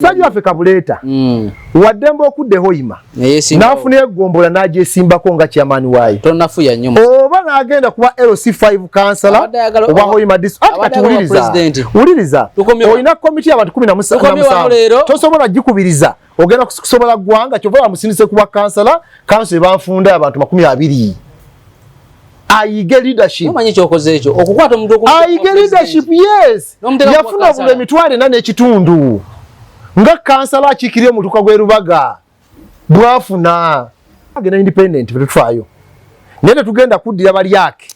Saji wafe Kabuleta. Wadembo okudde hoima. Nafune egombola naje simbako nga chairman wayi. Tonafuya nyuma. Oba nagenda kuba LC5 councillor oba hoima district uliriza. Oyina committee abantu 17. Tosobola jikubiriza. Ogenda kusobola gwanga chovola musindise kuba councillor, council banfunda abantu 20. Aige leadership. Umanyi chokoze echo. Okukwata omuntu okukwata. Aige leadership, yes. Yafuna bule mitwale nane ekitundu. Nga kansala chikire mu tukagwe rubaga bwafuna agenda independent bitwayo nene tugenda kuddira bali yake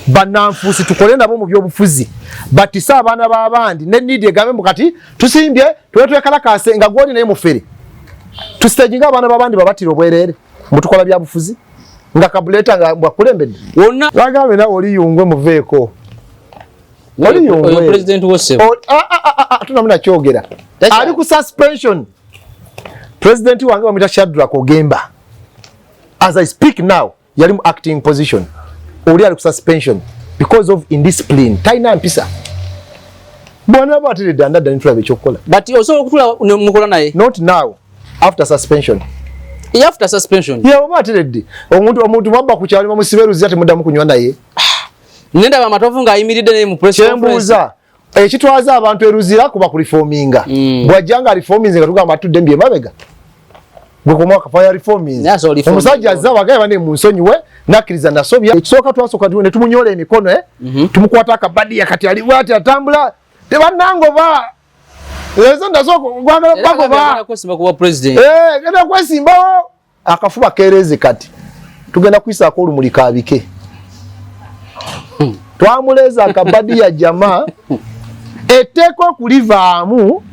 bananfusi tukole nabo mu byobufuzi batisa abana babandi ne need egambe mukati tusimbye twetwe kalakase nga goli naye mufere tustajinga abana babandi babatiro bwerere mutukola byabufuzi nga Kabuleta nga bwakulembedde wonna bagambe na oli yungwe muveko oli yungwe president wose tunamuna kyogera ali ku suspension. President wange wamita Shadrack Ogemba. As I speak now, yali mu acting position. Oli ali ku suspension because of indiscipline. Taina mpisa. Bona batire danda nitulabe chokola. But also okutula mukola naye. Not now. After suspension. After suspension. Yeah, batire di. Omuntu wabba ku kyali mu siberuzi ate mudamu kunywa naye. Nenda ba matovu nga ayimiridde naye mu press conference. Ekitwaza abantu eruzira kuba ku reforminga. Bwajanga reforming nga tugamba tudde mbye mabega. Gwe ko mwaka fire reforming. Omusajja azaba gaye bane mu nsonyiwe nakiriza nasobya. Ekisoka twasoka ne tumunyola emikono tumukwata akabadi yakati ali bwati atambula. Tebanango ba. Lezo ndasoko gwagala bako ba. Kwesima kuba president. Genda kwesimba akafuba kereze kati. Tugenda kwisa ko lumulika abike. Twamuleza akabadi ya jamaa eteko kulivaamu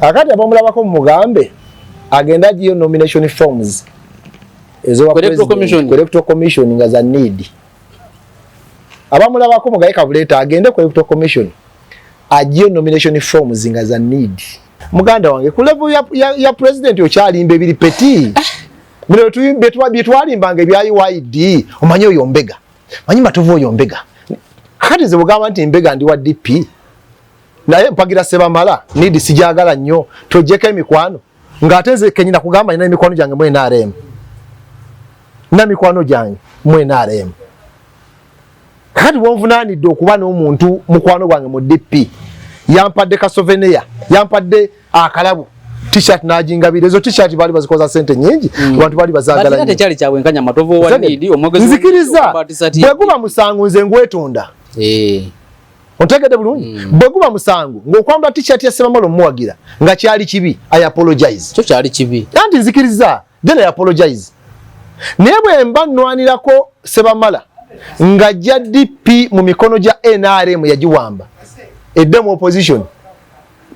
akati abamulabako mugambe agenda jiyo nomination forms ezo wa electoral commission nga za need abamulabako mugaye Kabuleta agende ku electoral commission ajiyo nomination forms nga za need muganda wange ku level ya president okyalimba ebiri peti mule bitwalimba bya UID omanyi oyo mbega manyi matovu oyo mbega kati ze bugamba nti mbega ndi wa DP naye mpagira sebamala need sijagala nnyo tojeka emikwano ngateze kenyina kugamba ina emikwano jange mwe NRM na mikwano jange mwe NRM kati wonvunanidde okuba n'omuntu mukwano gwange mu DP yampadde ka souvenir yampadde akalabu t-shirt najingabire ezo t-shirt bali bazikoza sente nyingi abantu bali bazagala nnyo tekyali kyabwenkanya matovu wa need omwogezi nzikiriza bweguba musango nze ngwetonda ontegedde bulungi bweguba musango ng'okwambula t-shirt ya Sebamala omuwagira nga kyali kibi I apologize kyo kyali kibi anti nzikiriza then I apologize naye bwe mba nnwanirako Sebamala nga jja DP mu mikono gya NRM yagiwamba eddemu opposition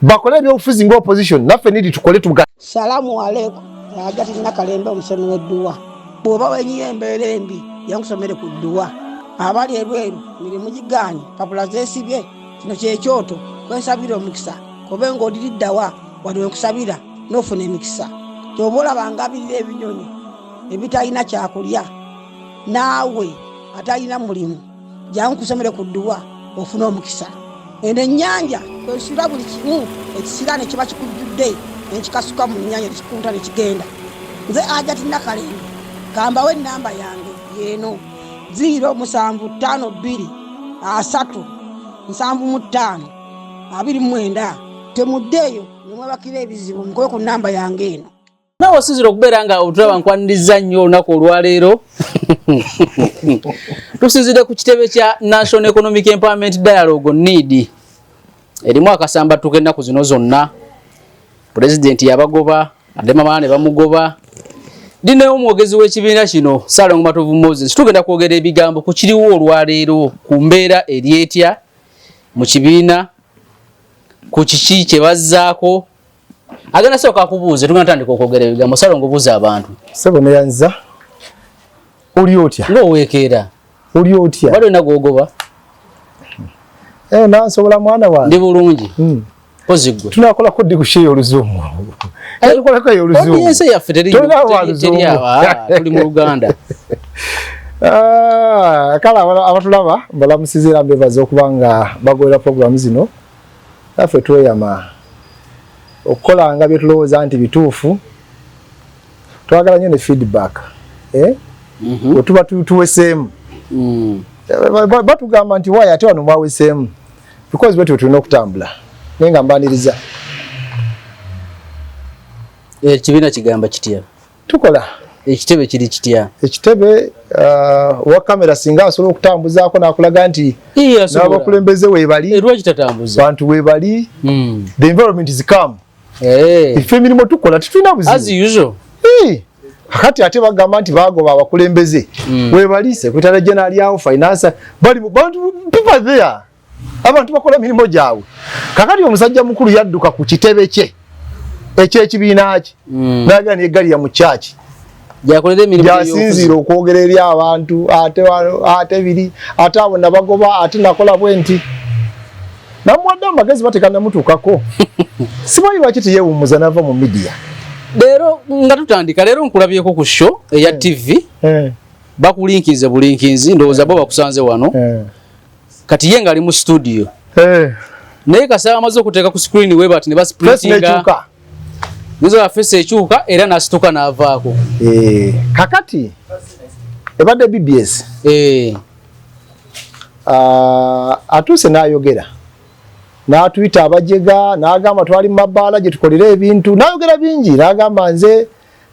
bakole byobufuzi nga opposition naffe nidi tukole tuga. Salamu alaikum agati nakalembe omusemi w'edduwa bw'oba wenyiye embeera embi yankusomere ku dduwa abali ebweru mirimu giganye papula zeesibye kino kyekyoto kwensabira omukisa kobe ng'odiriddawa wali wenkusabira n'ofuna emikisa ky'oba olabanga abirira ebinyonyi ebitalina kyakulya naawe atalina mulimu jangu kusomere ku dduwa ofuna omukisa ene ennyanja kwesula buli kimu ekisira ne kiba kikujjudde nekikasuka mu nnyanja nekikunta nekigenda nze agati nakalembe kambawo ennamba yange yeeno 0753775 temuddeeyo nemwebakira ebizibu mukobe ku nnamba yange eno nawe osinzira okubeera nga otulaba nkwaniriza nnyo olunaku olwaleero tusinzidde ku kitebe kya National Economic Empowerment Dialogue need erimu akasamba tukennaku zino zonna president yabagoba ademamala ne bamugoba dineyo omwogezi w'ekibiina kino Salongo Matovu Moses tugenda kwogera ebigambo ku kiriwo olwaleero ku mbeera eryetya mu kibiina ku kiki kye bazzaako agenda soka kubuuze tugenda tandika okwogera ebigambo Salongo buuza abantu sebo neyanza oli otya ng'oweekeera oli otya bali olina gwogoba nansobola mwana wange ndi bulungi pozigwe tunakola ko dikushire oluzungu tunakola ko oluzungu audience yaffe teri tuli mu Uganda kala abatulaba balamusizira mbebaza okubanga bagolera program zino Afe tweyama okukola nga bye tulowooza nti bituufu. Twagala nnyo ne feedback. Bwe tuba tuweseemu. Batugamba nti waayo ate wano mwaweseemu. Because bwetyo tulina okutambula. Naye nga mbaniriza. Ekibiina kigamba kitya? Tukola. Ekitebe kiri kitya? Ekitebe wa kamera singa asobola okutambuzaako n'akulaga nti n'abakulembeze weebali. Lwaki tatambuza? Bantu weebali. The environment is calm. Ife emirimu tukola tetulina buzibu. As usual. Kakati ate bagamba nti bagoba abakulembeze. Weebali Secretary General yawo finance bali bantu people there. Abantu bakola emirimu gyabwe. Kakati omusajja mukulu yadduka ku kitebe kye. Ekyekibiina kye. N'agamba eggali ya mu church. Yakolera emirimu yasinzira okwogera eri abantu ate biri ate abo nabagoba ate nakola bwenti namwadde amagezi batekana mutuukako. Simanyi lwaki teyewummuza nava mu media. Leero nga tutandika leero nkulabyeko ku show eya TV. Bakulinkize bulinkinzi ndowooza bo bakusanze wano. Kati ye nga ali mu studio. Naye kasaba amaze okuteeka ku screen we bati ne basprintinga. Nizo ya face ekyuka era nasituka n'avaako. Kakati ebadde BBS. Atuuse n'ayogera. N'atuyita abajega n'agamba twali mu mabbaala gye tukolera ebintu n'ayogera bingi n'agamba nze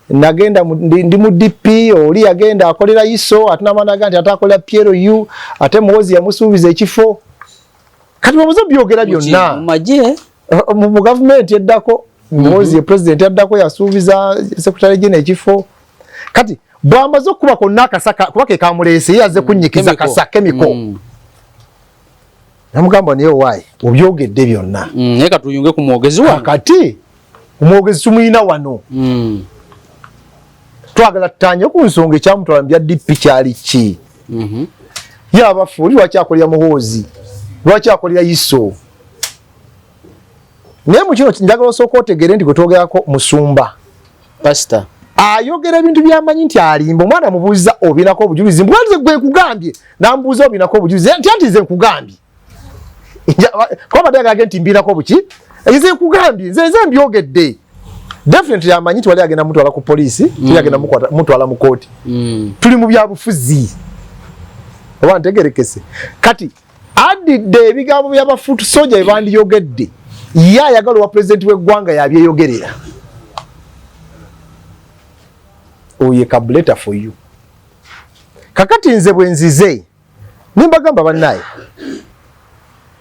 nagenda ndi mu DP oli yagenda akolera ISO ate n'amanaga nti atakolera PRU ate muwozi yamusuubiza ekifo. Kati bamuze byogera byonna mu gavumenti eddako muwozi president yaddako yasuubiza Secretary General ekifo. Kati bwamaze okuba konna akasaka kuba ke kamuleese yaze kunnyikiza kasa chemical. Namugamba niyo wayi obyogedde byonna. Naye katuyunge ku mwogezi wa. Kati omwogezi tumuyina wano. Twagala tutanye ku nsonga ekyamutwala bya DP kyali ki. Yabafu lwaki akolera muhoozi lwaki akolera ISO. Naye mu kino njagala osooka otegere nti gwe twogerako musumba pastor ayogera ebintu byamanyi nti alimba omwana mubuuza obinako obujulizi mbwanze gwe kugambye nambuuza obinako obujulizi nti nze nkugambye kwa badala agende nti mbinako buki nze nkugambye nze mbyogedde definitely amanyi nti wali agenda mutwala ku poliisi tuli agenda mutwala mu kooti tuli mu byabufuzi oba ntegerekese kati adidde ebigambo by'abafuutu soja ebandiyogedde ya yagalo wa president w'eggwanga yabyeyogerera. Oye Kabuleta for you. Kakati nze bwenzize nimbagamba bannaye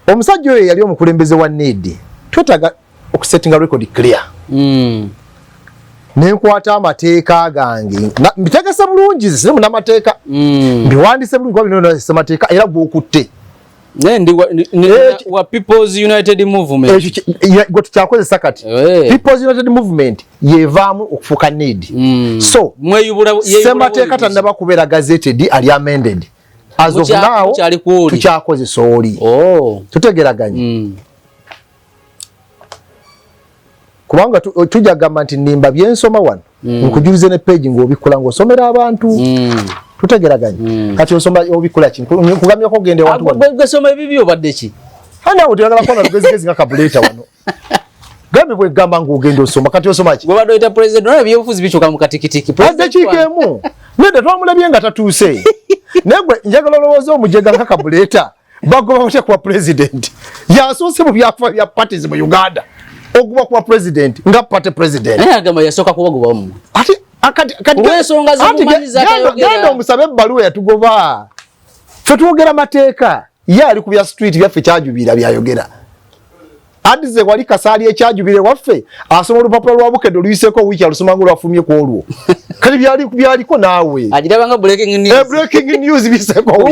omusajja oyo yali omukulembeze wa NED twetaaga okusettinga record clear. Nenkwata amateeka gange mbitegese bulungi zisemu n'amateeka mbiwandise bulungi kwa bino n'amateeka era gw'okutte. Wa People's United Movement. Gwe tukyakozesa kati. People's United Movement yevaamu okufuuka NED. So semateeka tannaba kubeera gazetted ali amended. As of now tukyakozesa oli. Tutegeraganye. Kubanga tujja gamba nti nimba byensoma wano nkujulize ne page ng'obikola ng'osomera abantu. Tutegeraganye. Kati osoma obikola ki nkugamya ko gende watu wano. Gasoma ebibi obadde ki? Hana otuyagala kona lugezigezi nga Kabuleta wano. Gambe bwe gamba ng'ogende osoma kati osoma ki? Bwe badde oyita president nona byobufuzi bikyuka mu katikitiki. President kikemu. Nede twamulabye nga tatuuse. Negwe njagala olowooza omujega nga Kabuleta bagoba batya kuba president. Yasoose mu byafa bya parties mu Uganda. Oguba kuba president nga party president. Naye agamba yasooka kubagoba mu. Ati wensonga z'omumanyiza genda omusabe ebbaluwa yatugoba ffe twogera mateeka ye ali ku bya street byaffe kyajubira byayogera adize wali kasaali ekyajubire waffe asoma olupapula lwa bukedde oluyiseko wiiki alusomanga olwafulumye ku olwo kati byaliko naawe agirabanga breaking news biseko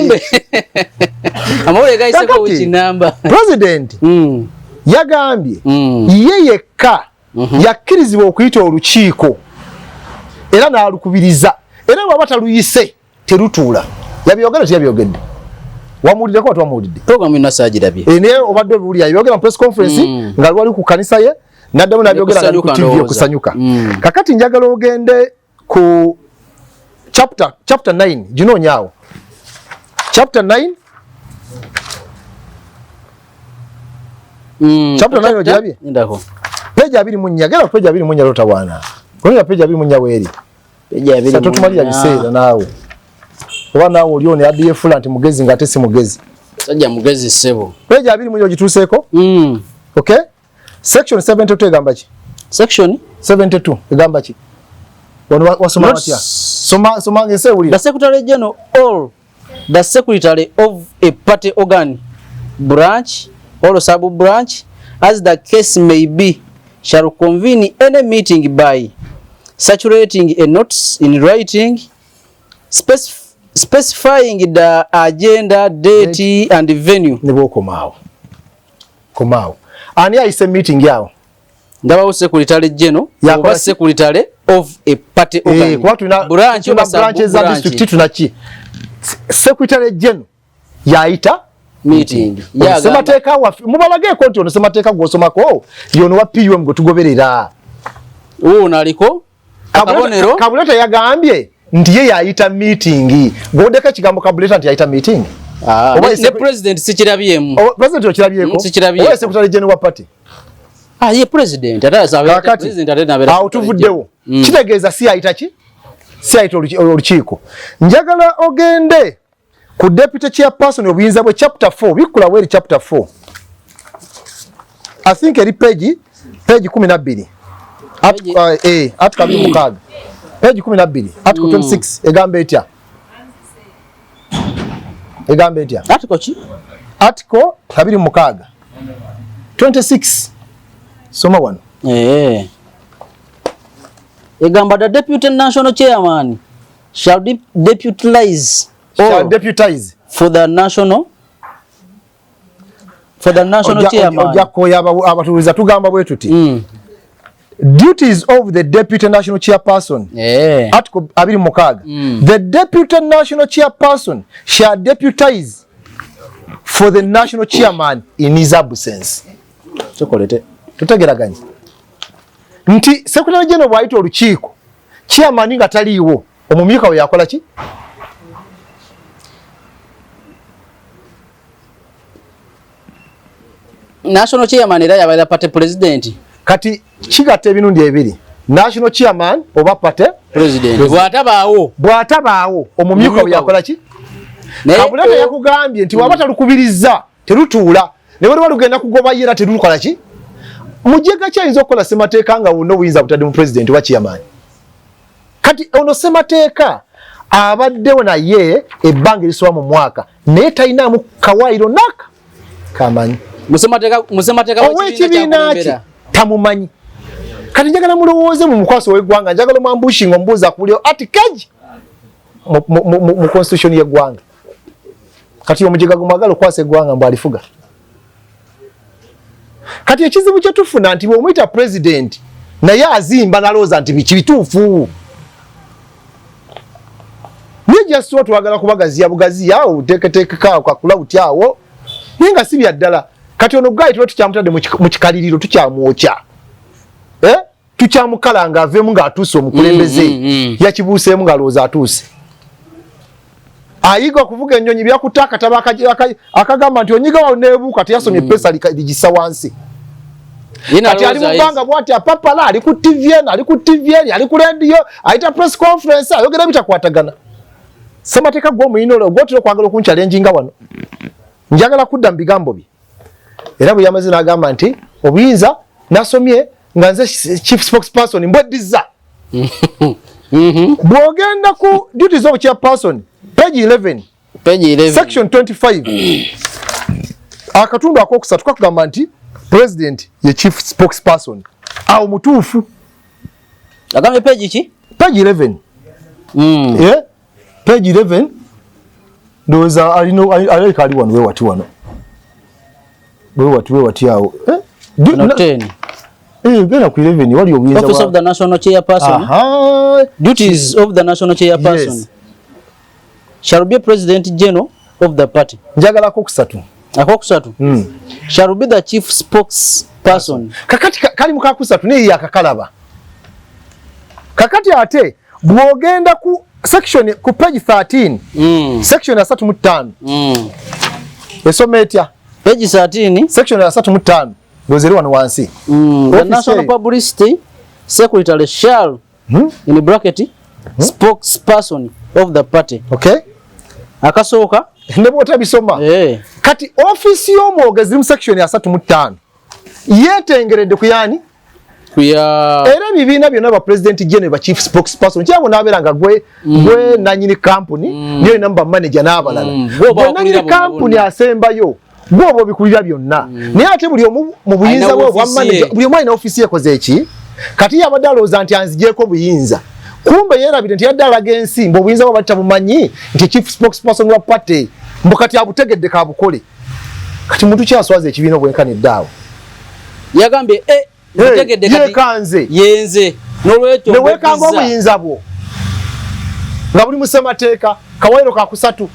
amawulire gayiseko wiiki namba president yagambye ye yekka yakkirizibwa okuyita olukiiko era nalukubiriza era bwaba taluyise terutuula yabyogera teyabyogedde wamuwuliddeko watu wamuwulidde program inasajirabye naye obadde buli yayogera mu press conference nga lwali ku kanisa ye naddamu nabyogera nga ku TV okusanyuka kakati njagala ogende ku chapter 9 ginoonyaawo chapter 9 chapter 9 ojabye ndako page 24 gera page 24 lotawana konya page 24 weri page 24 sato tumalira biseera nawe oba nawe olione adiye fulanti mugezi ngate si mugezi sajja mugezi sebo page 24 ogituseeko okay section 72 egamba ki section 72 egamba ki wano wasoma watya soma ngese uli the secretary general or the secretary of a party organ branch or sub branch as the case may be shall convene any meeting by saturating a notice in writing specifying the agenda, date and venue. Nibo komao ani ayise meeting yao ndabawo secretary general ya secretary of a party organ kwa tuna branches za district tunachi secretary general yaita meeting ya sema teka wa mubalage konti ono sema teka gosoma ko yono wa PUM go tugoberera naliko akabonero Kabuleta yagambye ndiye yaita meeting godeka kigambo Kabuleta nti yaita meeting ne president sikirabyemu president okirabyeko sikirabyeko secretary general wa party ye president atazawe president atenabera tuvuddewo kitegeeza si yaita ki si yaita olukiiko njagala ogende ku deputy chairperson obuyinza bwe chapter 4 bikula weri chapter 4 I think eri page 12 article 26 page 12 article 26 egambe etya article ki article 26 26 soma wano egamba the deputy national chairman shall deputize for the national chairman ojako abatuliza tugamba bwe tuti duties of the deputy national chairperson article 26 the deputy national chairperson shall deputize for the national chairman in his absence chokolete tutegeraganye nti secretary general bwaito olukiiko chairman nga taliiwo omumyuka we yakola ki national chairman era yabaira party president kati kigatta ebinundi ebiri national chairman oba party president bwatabaawo omumyuka we yakola ki Kabuleta yakugambye nti wabata lukubiriza terutuula ne bwe walugenda kugoba yera terulukola ki mujega kyayinza okukola semateeka nga wuno buyinza butadde mu president wa chairman kati ono semateeka abaddewo naye ebbanga erisoba mu mwaka naye talinamu kawairo naka kamanyi musemateeka ow'ekibiina ki tamumanyi kati njagala mulowooze mu mukwaso w'eggwanga njagala mwambushinga omubuuza kulio ati kaji mu constitution y'eggwanga kati omujega gumwagala okwasa eggwanga mbu alifuga kati ekizibu kye tufuna nti bw'omuyita president naye azimba nalooza nti biki bituufu naye jasitwa twagala kubagaziya bugaziya oteeketeekeka kakula butyawo naye nga si bya ddala kati ono gayi tuba tukyamutadde mu kikaliriro tukyamwokya tukyamukala nga aveemu ng'atuuse omukulembeze yakibuuseemu ng'alowooza atuuse ayiga okuvuga ennyonyi byakutta akatabo akagamba nti onyiga wawe neebuuka teyasomye epesa ligisa wansi kati ali mu bbanga bwati apapala ali ku tvn ali ku radio ayita press conference ayogera bitakwatagana semateeka gw'omuyinolo gwotera okwagala okunchalenjinga wano njagala kudda mu bigambo bye era bwe yamaze n'agamba nti obuyinza nasomye nga nze chief spokesperson mbweddiza bw'ogenda ku duties of chairperson page 11 section 25 akatundu akokusatu kakugamba nti president ye chief spokesperson awo mutuufu agambye page ki page 11 page 11 ndowooza aleka ali wano wewati wano wewati awo gena ku 11 wali obuyinza office of the national chairperson duties of the national chairperson yes. Shall be president general of the party njagala akokusatu shall be the chief spokesperson kakati kali mukakusatu ne yakakalaba kakati ate bwogenda ku section ku page 13 section ya 35 esoma etya page 13 section ya 35 Gozeri wano wansi. The National Publicity Secretary shall in bracket spokesperson of the party. Okay. Akasooka nebo tabisoma. Kati office y'omwogezi mu section ya 35 yetengeredde kuyani kuya era bibiina byonna ba president general ba chief spokesperson kyabo naberanga gwe nanyini company niyo number manager n'abalala gwe nanyini company asembayo gwobo bikulira byonna naye ate buli omu mu buyinza bwa manager buli omu alina office yekoze eki kati yabadaloza nti anzijeko buyinza kumbe yerabire nti yaddala agensi mbo buyinza bwa batabumanyi nti chief spokesperson wa party mbokati abutegedde ka bukole kati muntu kyaswaza ekibiina obwenkani ddawo yagambye Bwategedde kati kanze yenze nolwekyo newekanga obuyinza bwo nga buli musemateeka kawairo ka kusatu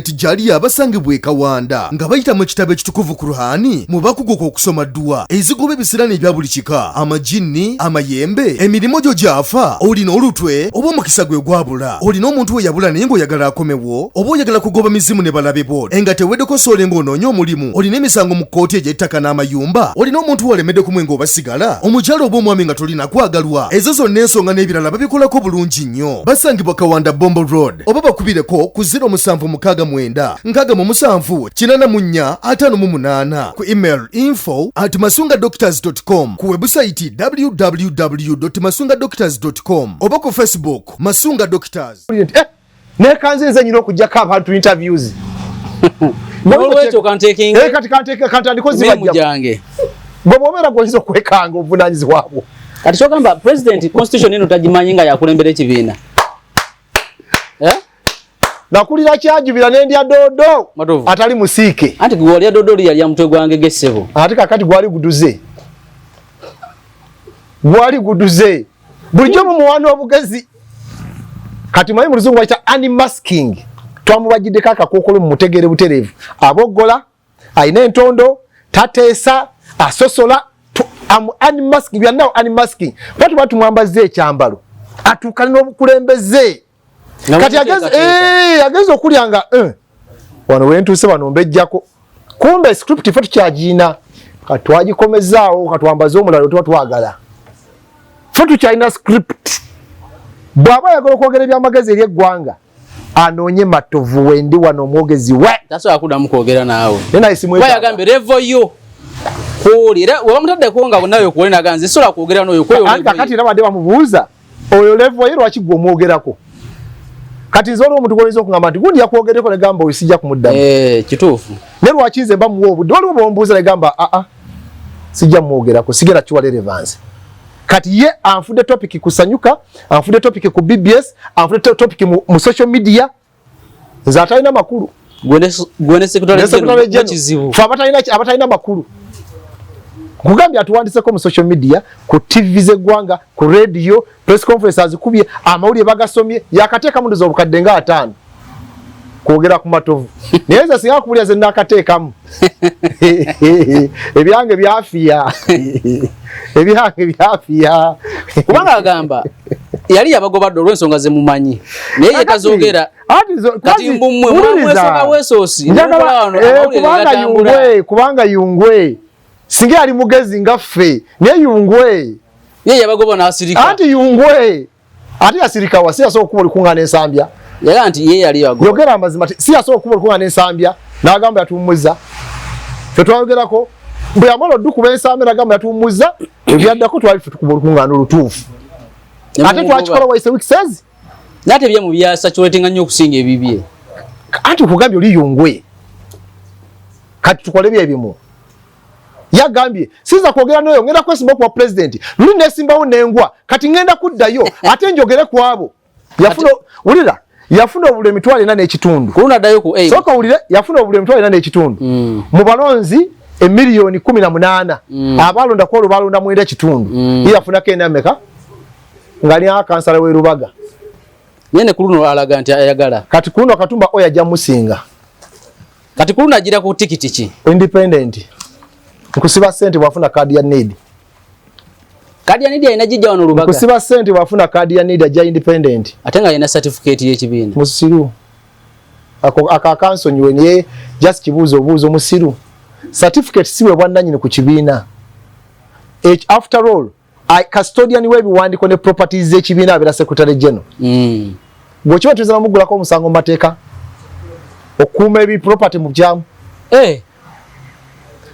tijali abasangibwa ekawanda nga bayita mu kitabo ekitukuvu ku ruhani mu bakugoka okusoma ddwa ezigoba ebisirani ebya buli kika amajinni amayembe emirimu gyo gyafa olina olutwe oba omukisa gwe gwabula olina omuntu we yabula naye ng'oyagala akomewo oba oyagala kugoba mizimu ne balabe bo enga teweddeko soole ng'onoonya omulimu olina emisango mu kkooti egy'ettaka n'amayumba olina omuntu walemedde kumwe ng'oba sigala omukyala oba omwami nga tolina kwagalwa ezo zonna ensonga n'ebirala babikolako bulungi nnyo basangibwa kawanda bombo road oba bakubireko ku 07787 ku email info@masungadoctors.com ku website www.masungadoctors.com oba ku Facebook Masunga Doctors. Nekanze nze nyina okujjako abantu interviews nolwekyo kantekinge kati andiko zibajja jange bw'obeera gwoyinza okwekanga obuvunaanyizibwa bwo kati kyogamba president constitution eno tagimanyi nga yakulembera ekibiina nakulira kyajubira n'endya dodo atali musiike anti gwolya dodo yali ya mutwe gwange gesebo ate kakati gwali guduze bulijjo mu muwano obugezi kati manyi mu luzungu bayita unmasking twamubagiddeko akakookolo mu mutegeere butereevu aboggola alina entondo tateesa asosola unmasking byonna unmasking batuba tumwambaze ekyambalo atuukane n'obukulembeze kati ageze okulyanga wano wentuuse wano mbejjako kumbe script fe tukyagiina kati twagikomezaawo katwambaze omulala tuba twagala fe tukyalina script bw'aba ayagala okwogera ebyamagezi eri eggwanga anoonye matovu wendi wano omwogezi we tasobola kuddamu kwogera naawe yagambe revo yo kuwulira webamutaddeko nga nawe kuwole naganze sobola kwogera n'oyo kakati era badde bamubuuza oyo levo ye lwaki gwe omwogerako kati nze olwo omuntu gw'oyinza okugamba nti gundi yakwogereko ne gamba oyo sijja kumuddamu kituufu ne lwaki nze bamuwa obudde waliwo bwombuuza ne gamba sijja mwogerako sigenda kiwa relevance kati ye anfudde topic kusanyuka anfudde topic ku BBS anfudde topic mu social media nze atalina makulu gwene secretary kizibu abatalina makulu kugambye atuwandiseko mu social media ku TV z'eggwanga ku radio press conference azikubye amawulire bagasomye yakateeka mundu z'obukadde nga 5 kwogera ku matovu naye nze singa kubulya ze nakateekamu ebyange byafiya kubanga agamba yali yabagoba olw'ensonga ze mumanyi naye yetazoogera kati mbumwe mwesonga weesoosi kubanga yungwe singa yali mugezi nga ffe naye yungwe ye yabagoba n'asirika anti yungwe ate yasirika wa siyasobola okuba olukuŋŋaana ensambya yaga nti ye yali yagoba yogera amazima siyasobola okuba olukuŋŋaana ensambya n'agamba yatuwummuza ffe twayogerako bwe yamala oddukuba ensambya n'agamba yatuwummuza ebyaddako twali ffe tukuba olukuŋŋaana olutuufu ate twakikola waise week says nate bye mu byasa kyoletenga nnyo okusinga ebibye anti okugambye oli yungwe kati tukole byebimu yagambye siza kwogera n'oyo ngenda kwesimba okuwa president luli nesimbawo nengwa kati ngenda kuddayo ate njogere ku abo yafuna obululu emitwalo 4 n'ekitundu kulunaddayo ku soka wulire yafuna obululu emitwalo 4 n'ekitundu mu balonzi emiliyoni 18 abalonda ku olwo balonda 9 ye yafunako enameka ngali akansala we Rubaga yene kuluno alaga nti ayagala kati kuluno akatumba oya jamusinga kati kuluno agira ku tikiti ki independent kusiba sente bwafuna kadi ya need ayina jijja wano Rubaga kusiba sente bwafuna kadi ya need aja independent atenga ayina certificate y'ekibiina musiru akansonyiwe niye just kibuuzo musiru certificate siwe bwannanyini ku kibiina. After all, custodian w'ebiwandiiko ne properties z'ekibiina abeera secretary general. Bw'okiba tuza namugulako omusango mu mateeka okuuma ebiproperty mu byamu.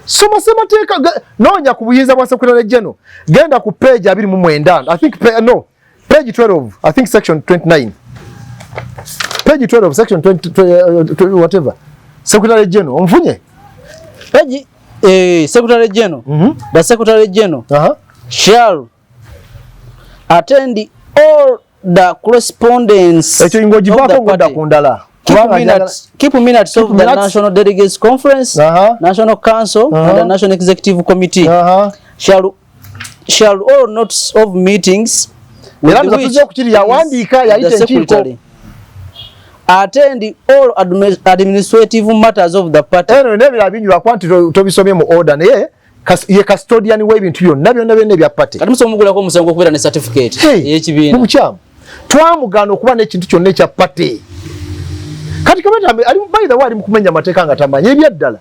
Soma semateeka noonya ku buyinza bwa secretary general. Genda ku page 29. I think page 12. I think section 29. Page 12, section 20, whatever. Secretary General, omfunye? Page, Secretary General. The Secretary General shall attend all the correspondence of the party. Keep minutes of the National Delegates Conference, National Council, and the National Executive Committee. Shall all notes of meetings with which the Secretary attend all administrative matters of the party. Nebira binywa kwanti tobisomye mu order naye ye custodian w'ebintu byonna byonna bya party. Kati musomugula ko musango okubeera ne certificate y'ekibiina. Mukyama. Twamugana okuba n'ekintu kyonna ekya party. Kati Kabuleta ali by the way ali mukumenya amateeka nga tamanya ebyaddala.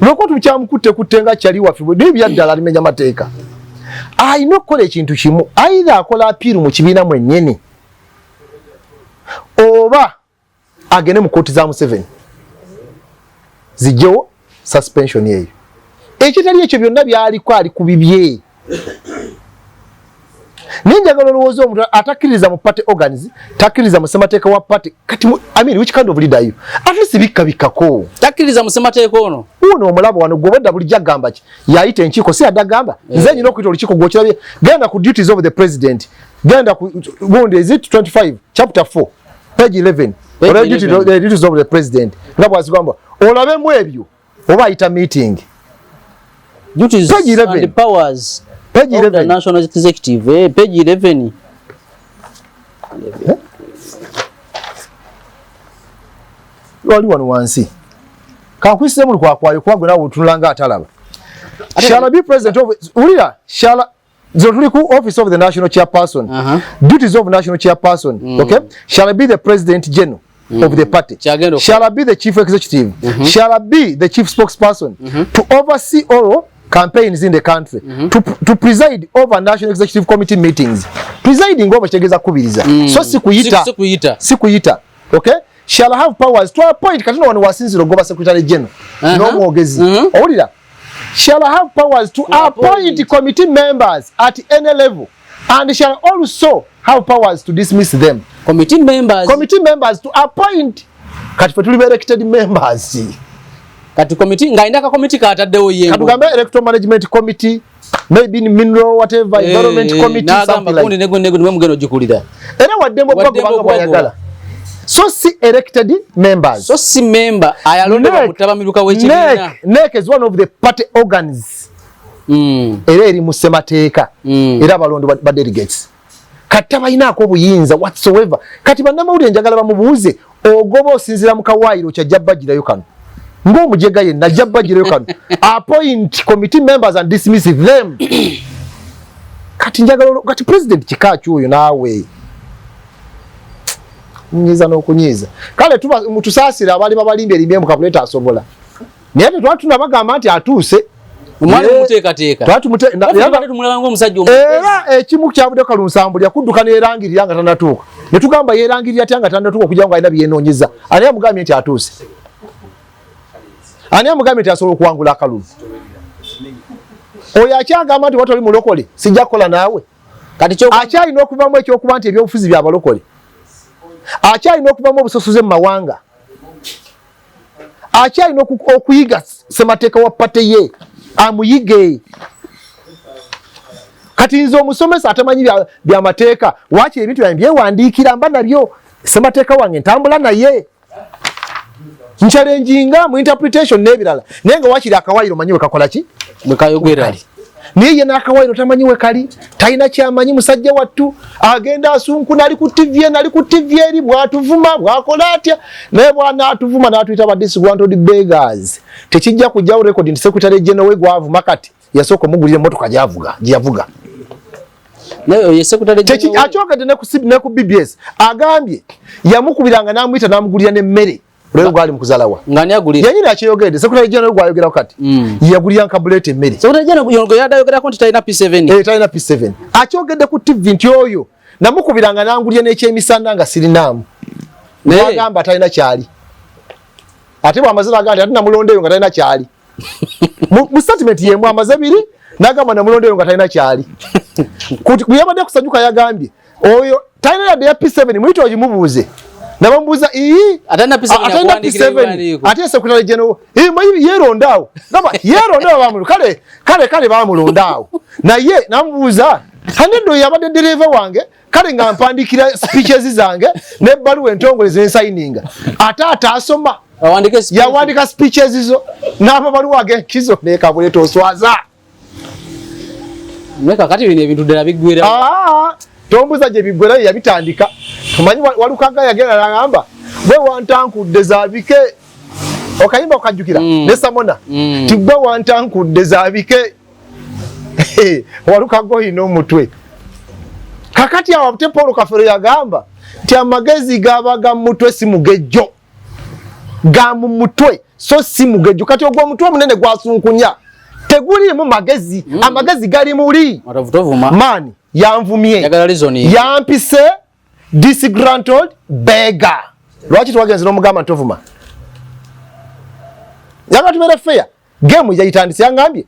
Loko tukyamukutte kuttenga kyali waffe bwe ebyaddala alimenya amateeka. Ayina okukola ekintu kimu. Either akola appeal mu kibiina mwennyini. Oba agene mu kooti za Museveni zijjewo suspension yeyo. Ekitali ekyo byonna byaliko ali ku bibye. Ninjagala olowooza omuntu atakkiriza mu party organs, takkiriza mu ssemateeka wa party. Kati which kind of leader are you? At least bikkako. Takkiriza mu ssemateeka ono. Uno omulabo wano gwobadda bulijjo agamba ki? Yayita enkiiko si adagamba. Nze nyina okuyita olukiiko gw'okirabye. Genda ku duties of the president. Genda ku is it 25 chapter 4. Page 11. The duties of the president. Ngabo azigamba olabe mu ebyo oba ayita meeting. Duties and the powers page 11 of the National Executive. Page 11. Wali wano wansi. Kankwise mu kwakwayo kwa gwe nawe otunulanga atalaba. Shall be president of Ulira shall the office of the national chairperson, duties of national chairperson, okay, shall be the president general of the party, shall be the chief executive, shall be the chief spokesperson, to oversee all campaigns in the country, to preside over national executive committee meetings. Presiding over chegeza kubiriza. So sikuyita, okay, shall have powers to appoint katino wano wasinziro goba secretary general no mwogezi owulira. Shall have powers to appoint committee members at any level, and shall also have powers to dismiss them. Committee members to appoint. Kati fe tuli elected members. Kati committee ngaindaka committee kataddewo yengo. Kati gambe electoral management committee, maybe in mineral whatever, environment committee, something like. Nego mugeno jikulira. Era waddembo bwagobanga bwayagala. So si elected members. So si member ayalonda mutabamiruka w'ekibiina. NEC is one of the party organs. Era eri mu ssemateeka. Era abalonde ba delegates. Kati abayinaako obuyinza whatsoever. Kati bannamawulire njagala bamubuuze ogoba osinzira mu kawaayiro kyajja bajjirayo kano. Ng'omujega yenna ajja bajjirayo kano. Appoint committee members and dismiss them. Kati njagala kati president kikaaki oyo naawe. Nyiza n'okunyiza. Kale tuba mutusaasira abali babalimbe mu Kabuleta asobola. Naye tetwatuna bagamba nti atuuse. Omwana muteekateeka. Tumulaba ng'omusajja omuteezi. Era ekimu kyabudde Kalunsambu yakudduka n'erangirira nga tannatuuka. Ne tugamba yeerangirira atya nga tannatuuka okugira ngo alina byenoonyeza. Ani amugambye nti atuuse? Ani amugambye nti asobola okuwangula akalulu? Oyo akyagamba nti watoli mulokole sijja kukola naawe. Kati akyalina okuvamu ekyokuba nti ebyobufuzi bya balokole. Akyalina okuvamu obusosoze mu mawanga. Akyalina okuyiga ssemateeka wa pate ye amuyige. Kati nze omusomesa atamanyi byamateeka waakiri ebintu byange byewandiikira mba nabyo ssemateeka wange ntambula naye nchalenjinga mu interpretation n'ebirala naye nga waakiri akawaayiro manyi we kakola ki bwe kayogera. Naye ye n'akawaayiro tamanyi we kali talina kyamanyi musajja wattu agenda asunkuna ali ku TV eri bw'atuvuma bw'akola atya naye bw'anaatuvuma n'atuyita ba disgruntled beggars tekijja kujjawo record nti secretary general we gwavuma kati yasooka omugulira emmotoka gye yavuga. Akyogedde ne ku BBS agambye yamukubiranga n'amuyita n'amugulira n'emmere lwe gwali mukuzalawa ngani aguli yanyine akiyogedde Secretary General gwayogera kati yagulya Kabuleta emmere Secretary General yongera dayogera konti taina P7 taina P7 akiyogedde ku TV nti oyo namukubiranga nangulye n'ekyemisana nga sirinamu bagamba taina kyali ate bwamazira agandi ate namulondeyo nga taina kyali mu statement yemu amaze biri nagamba namulondeyo nga taina kyali kuyabadde kusanyuka yagambye oyo taina yadde ya P7 mwito ogimubuuze nabamubuuza atana P7 ate Secretary General yerondawo gamba yerondawo bamulu kale bamulondawo naye namubuuza hanendo yabadde dereva wange kale nga mpandikira speeches zange ne baluwa entongole zensayininga ate asoma yawandika speeches zo n'amabaluwa ag'enkizo ne Kabuleta oswaza mweka kati bino ebintu ddala biggwera tombuza gye biggwera yabitandika tumanyi walukanga yagenda n'agamba bwe wantankudde zaabike okayimba okajjukira ne Samona ti bwe wantankudde zaabike walukanga oyina omutwe kakati awo ate Paul Kafero yagamba nti amagezi gabaga mu mutwe si mugejjo ga mu mutwe so si mugejjo kati ogwo omutwe omunene gwasunkunya tegulimu magezi amagezi gali muli mani yanvumye yampise disgruntled beggar lwaki twagenze n'omugamba ntovuma yanga tumere fair game yayitandise yangambye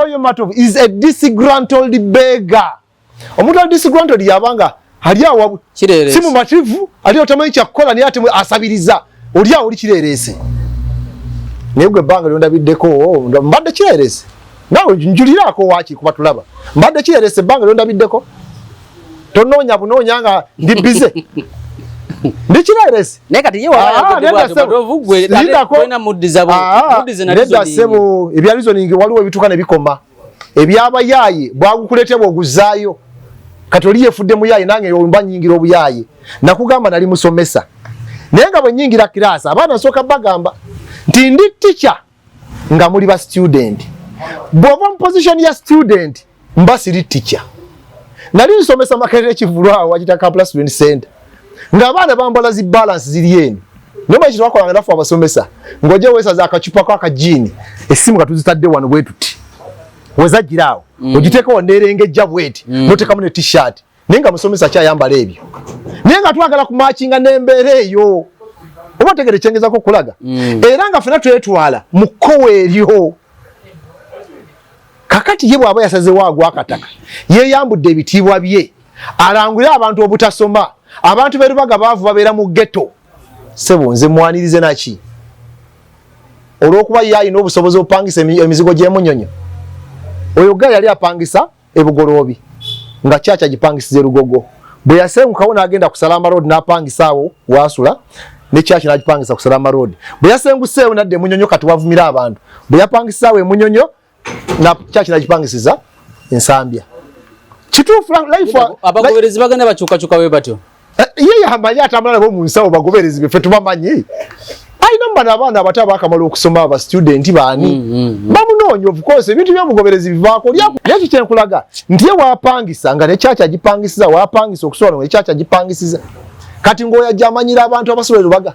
oyo Matovu is a disgruntled beggar omuntu ali disgruntled yabanga ali awo simu mativu ali otamanyi kyakola naye ate asabiriza oli awo oli kirerese naye gwe banga lyonda biddeko mbadde kirerese nawe njulirako waki kuba tulaba mbadde kirerese banga lyonda biddeko tonoonya bunoonya nga ndi bize ndi kirerese naye kati ye wabayogeddebwatyo sebo ebya reasoning waliwo ebituuka ne bikoma ebyabayaaye bwagukuletebwa oguzaayo kati oli yefudde muyaaye nange mba nyingira obuyaaye nakugamba nali musomesa naye nga bwe nyingira kirasa abaana nsooka bagamba nti ndi teacher nga muli ba student bw'ova mu position ya student mba siri teacher nali nsomesa Makerere Kivulwawo wakita Kampala Student Center ng'abaana bambala zi balance ziri eno noma ekyo twakolanga nafu abasomesa ng'ojja weesaza akacupa ko akajini essimu nga tuzitadde wano bwe tuti wezagiraawo ogiteekawo neerengejja bweti n'oteekamu ne t-shirt naye nga musomesa kyayambala ebyo naye nga twagala kumakinga n'embeera eyo oba otegere kyengezako okulaga era nga ffena twetwala mu kkowa eryo kakati ye bw'aba yasazewo agwa akataka yeeyambudde ebitiibwa bye alangulire abantu obutasoma abantu be Lubaga baavu babeera mu ghetto sebo nze mwanirize naki olw'okuba ye alina obusobozi obupangisa emizigo gy'emunyonyo oyo ga yali apangisa ebugoloobi nga Chacha agipangisiza Lugogo bwe yasengukawo n'agenda ku Salama Road n'apangisa awo wasula ne Chacha n'agipangisa ku Salama Road bwe yasenguseewo nadde emunyonyo kati wavumira abantu bwe yapangisa awo emunyonyo na Chacha n'agipangisiza ensambya kituufu life abagoberezi bagenda bakyukakyuka bwe batyo ye yamanyi atambula nabo mu nsawo bagoberezi befe tubamanyi ayina mbana abaana abato abakamala okusoma aba student baani bamunoonya of course ebintu byobugoberezi bivaako lyaki kyenkulaga nti ye wapangisa nga ne Chacha agipangisiza wapangisa okusobola ne Chacha agipangisiza kati ng'oyo ajja amanyira abantu abasula Lubaga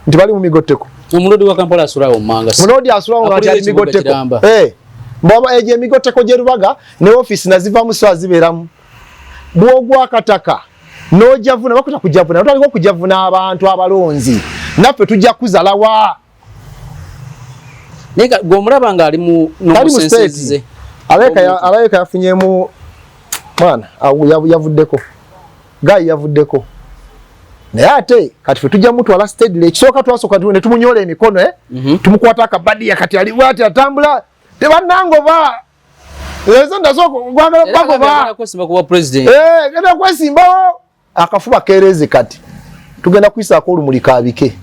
nti bali mu migotteko omulodi wa Kampala asulawo manga mulodi asulawo nga nti ali migotteko mbaba egyo emigotteko gye Lubaga ne office nazivamu so azibeeramu bw'ogwa akataka nojavuna bakuta kujavuna twaliko kujavuna abantu abalonzi naffe tujja kuzalawa nega gomulaba nga ali mu nomusensezize aleka yafunyemu mwana yavuddeko gayi yavuddeko naye ate kati fe tujja mutwala steadily ekisooka twasooka ne tumunyola emikono tumukwata akabadiya kati ali bwati atambula tebannangova lezo ndasooka gwagala bagoba genda kwesimbawo akafuba kereze kati tugenda kwisaako olumuli kabike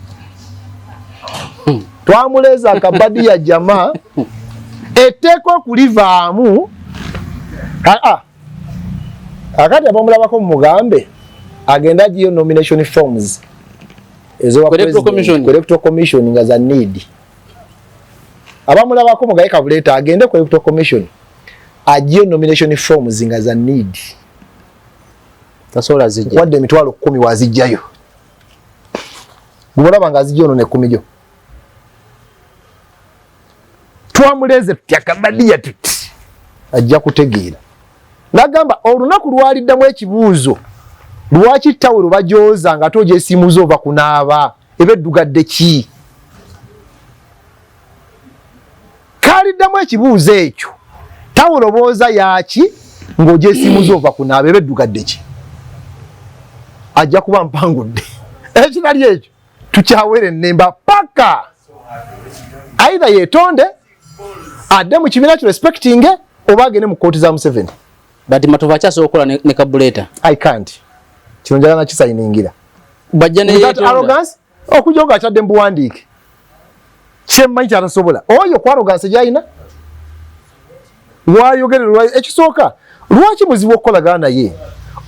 twamuleza akabadiya jamaa etteeka okulivaamu akati abamulabako mumugambe agenda agiyo nomination forms electoral commission nga za need abamulabako mugaye Kabuleta agende ku electoral commission agiyo nomination forms nga za need tasola zijja wadde emitwalo 10 wazijjayo Gumulaba ngazijono ne kumijo. Twamuleze tyakabadiya tuti. Ajja kutegeera. Nagamba olunaku lwaliddamu ekibuuzo. Lwaki tawulo bajoza nga toje esimu zo ova kunaaba ebeddugadde ki? Kaliddamu ekibuuzo ekyo. Tawulo booza yaki ng'oje esimu zo ova kunaaba ebeddugadde ki? Ajja kuba mpangudde. Ekirali ekyo tukyawere ennemba paka aidha yetonde adde mu kibiina ki respecting oba agende mu kooti za Museveni. But Matovu akyasobola okukola ne Kabuleta. I can't. Kino njagala nakisayiningira. Bajja ne yetonda. Arrogance okujja nga atadde mu buwandiike. Kyemmanyi kyatasobola. Oyo ku arrogance gy'alina. Wayogererwa ekisooka. Lwaki muzibu okukolagana naye?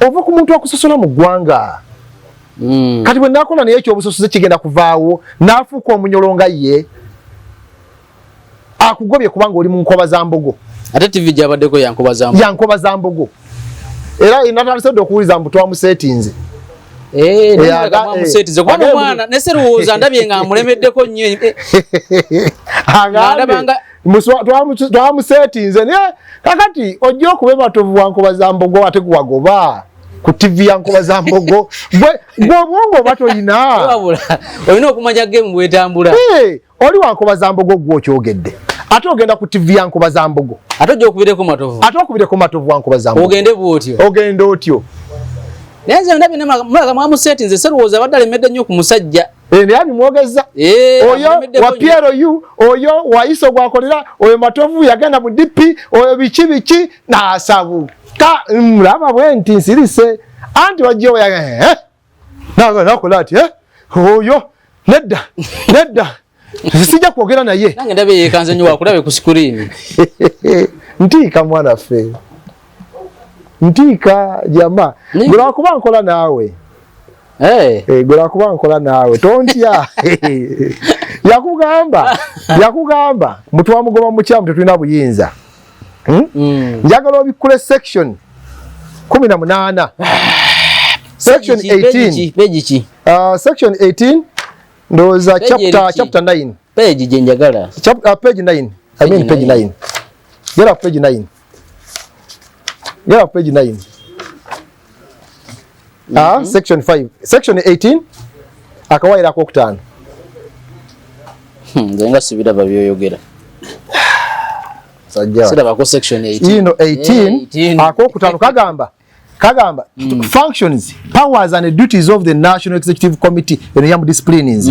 Ova ku muntu akusosola mu ggwanga. Kati bwe nakola naye ekyobusosoze kigenda kuvaawo n'afuuka omunyolonga ye. Akugobye kubanga oli mu nkoba za mbogo. Ate TV gyabaddeko yankoba za mbogo. Yankoba za mbogo. Era inatalisedde okuwuliza mbu twamuseetinze. Twamuseetinze. Kuba omwana neserowooza ndabye nga amulemeddeko nnyo. Twamuseetinze naye kakati ojja okuba Matovu wankoba za mbogo ate guwagoba. Ku TV yankoba za mbogo gw'obwongo batoyina. Olina okumanya game bwetambula. Oli wankoba za mbogo gw'okyogedde. Ate ogenda ku TV yankoba za mbogo. Ate ojja okubireko Matovu. Ate okubireko Matovu wankoba za mbogo. Ogende bw'otyo. Ogende otyo. Naye nze ndabye mulaga mwamuseetinze serowooza abadde alemedde nnyo ku musajja. Naye nimwogeza. Oyo wa PRU, oyo wa ISO gwakolera, oyo Matovu yagenda mu DP, oyo biki n'asabu. Mulaba bwe nti nsirise. Anti wajjewo yaga nakola ati oyo nedda. Sijja kwogera naye. Nange ndabye yeekanze nnyo wakulabe ku screen. Ntiika mwana ffe. Ntiika jama. Gula kuba nkola naawe. Gula kuba nkola naawe. Tontya. Yakugamba mutu wamugoba mu kyamu tetulina buyinza. Njagala obikule section 18. Section 18. Page ki? Section 18 ndoza chapter 9. Page je njagala. Page 9. I mean page 9. Get up page 9. Get up page 9. Section 5. Section 18 akawaira ko kutano. Ndenga sibira babyoyogera. Sida ko section 18. Ino 18 akokutano kagamba functions, powers and duties of the National Executive Committee in disciplines.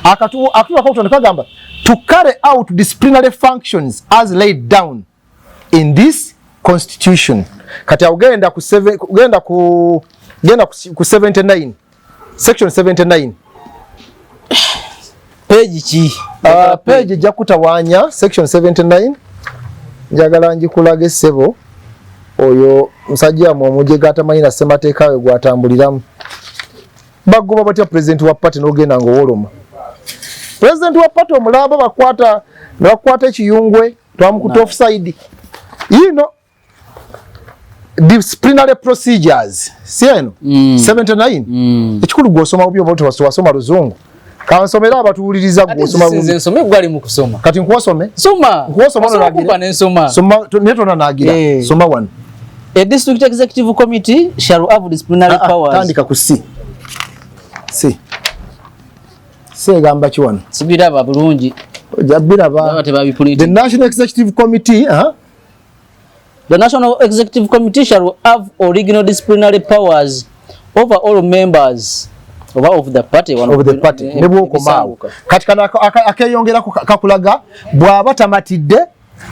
Akatu akokutano kagamba to carry out disciplinary functions as laid down in this constitution. Kati ugenda ku 79. Section 79. Page ki? Page jakutawanya section 79. Njagala njikulage sebo oyo musajja mu omujega atamanyi semateeka we gwatambuliramu. Bagoba batya president wa party n'ogenda ng'owoloma. President wa party omulaba bakwata ekiyungwe twamukuta offside. You know disciplinary procedures. Sieno 79. Ekikulu gw'osoma obyo bote wasoma luzungu. Kansomera abatuuliriza gw'osoma nze nsome gwali mu kusoma. Kati nkuwasome? Soma. Nkuwasoma n'agira. Nsoma. Soma neto n'agira. Soma one. A district executive committee shall have disciplinary powers. Tandika ku C. Gamba kiwano. Sibiraba bulungi. Jabiraba. The National Executive Committee, The National Executive Committee shall have original disciplinary powers over all members of the party. Nebwoko maawo. Kati kana akeyongera kakulaga bw'aba tamatidde